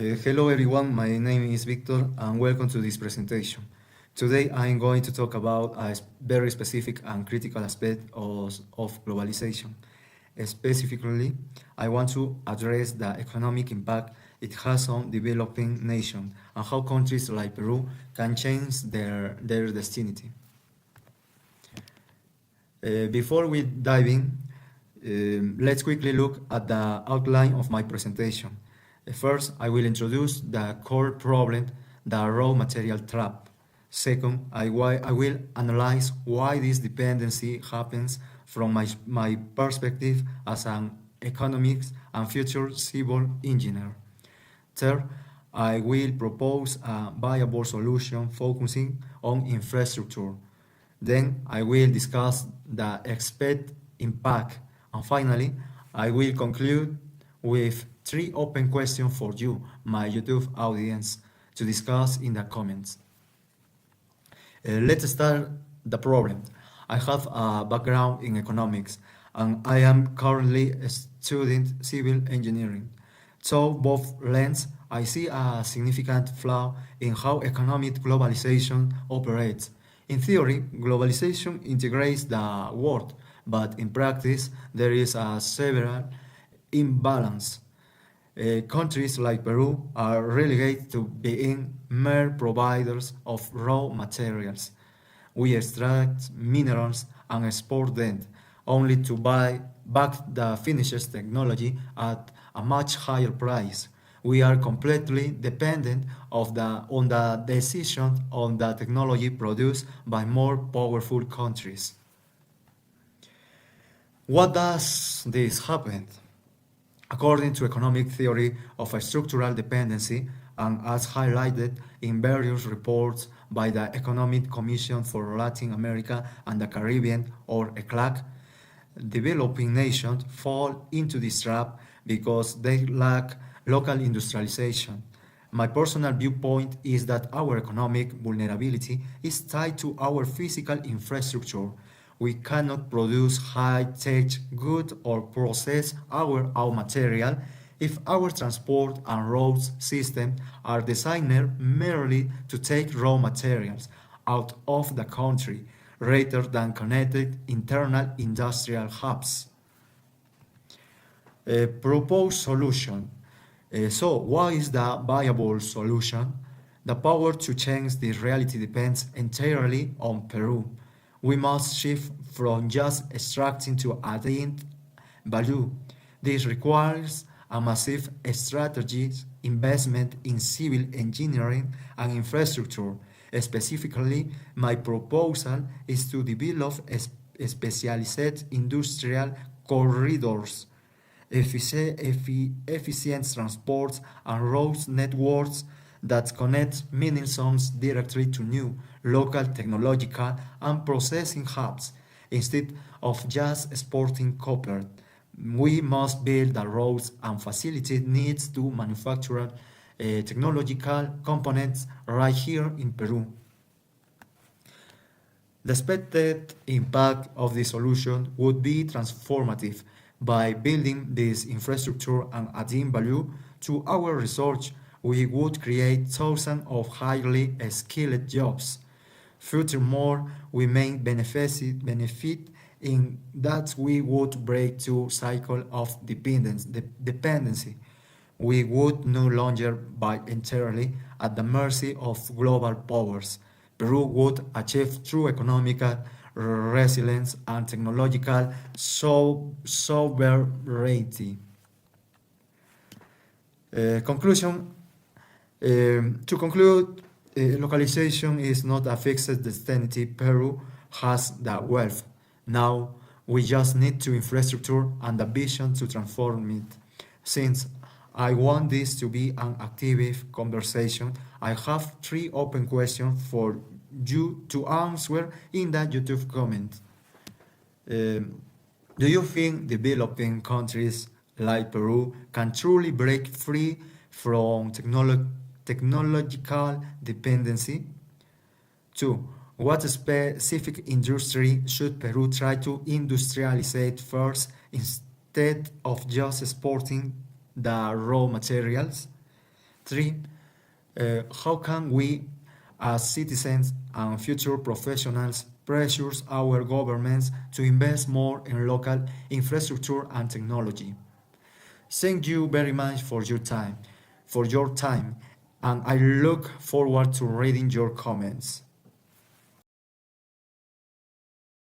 Hello everyone, my name is Victor and welcome to this presentation. Today I'm going to talk about a very specific and critical aspect of globalization. Specifically, I want to address the economic impact it has on developing nations and how countries like Peru can change their destiny. Before we dive in, let's quickly look at the outline of my presentation. First, I will introduce the core problem, the raw material trap. Second, I will analyze why this dependency happens from my perspective as an economics and future civil engineer. Third, I will propose a viable solution focusing on infrastructure. Then I will discuss the expected impact. And finally, I will conclude with three open questions for you, my YouTube audience, to discuss in the comments. Let's start the problem. I have a background in economics and I am currently studying civil engineering. So both lens, I see a significant flaw in how economic globalization operates. In theory, globalization integrates the world, but in practice, there is a several imbalance. Countries like Peru are relegated to being mere providers of raw materials. We extract minerals and export them, only to buy back the finished technology at a much higher price. We are completely dependent on the decision on the technology produced by more powerful countries. What does this happen? According to economic theory of a structural dependency, and as highlighted in various reports by the Economic Commission for Latin America and the Caribbean, or ECLAC, developing nations fall into this trap because they lack local industrialization. My personal viewpoint is that our economic vulnerability is tied to our physical infrastructure. We cannot produce high-tech goods or process our raw material if our transport and roads systems are designed merely to take raw materials out of the country rather than connected internal industrial hubs. A proposed solution. So, what is the viable solution? The power to change this reality depends entirely on Peru. We must shift from just extracting to adding value. This requires a massive strategic investment in civil engineering and infrastructure. Specifically, my proposal is to develop specialized industrial corridors, efficient transport and road networks that connect mining zones directly to new local technological and processing hubs. Instead of just exporting copper, we must build the roads and facilities needs to manufacture technological components right here in Peru. The expected impact of the solution would be transformative. By building this infrastructure and adding value to our research, we would create thousands of highly skilled jobs. Furthermore, we may benefit in that we would break the cycle of dependency. We would no longer be entirely at the mercy of global powers. Peru would achieve true economical resilience and technological sovereignty. Conclusion. To conclude, localization is not a fixed destiny. Peru has the wealth. Now we just need to infrastructure and the vision to transform it. Since I want this to be an active conversation, I have three open questions for you to answer in the YouTube comment. Do you think developing countries like Peru can truly break free from technological dependency? 2. What specific industry should Peru try to industrialize first instead of just exporting the raw materials? Three, how can we, as citizens and future professionals, pressure our governments to invest more in local infrastructure and technology? Thank you very much for your time, and I look forward to reading your comments.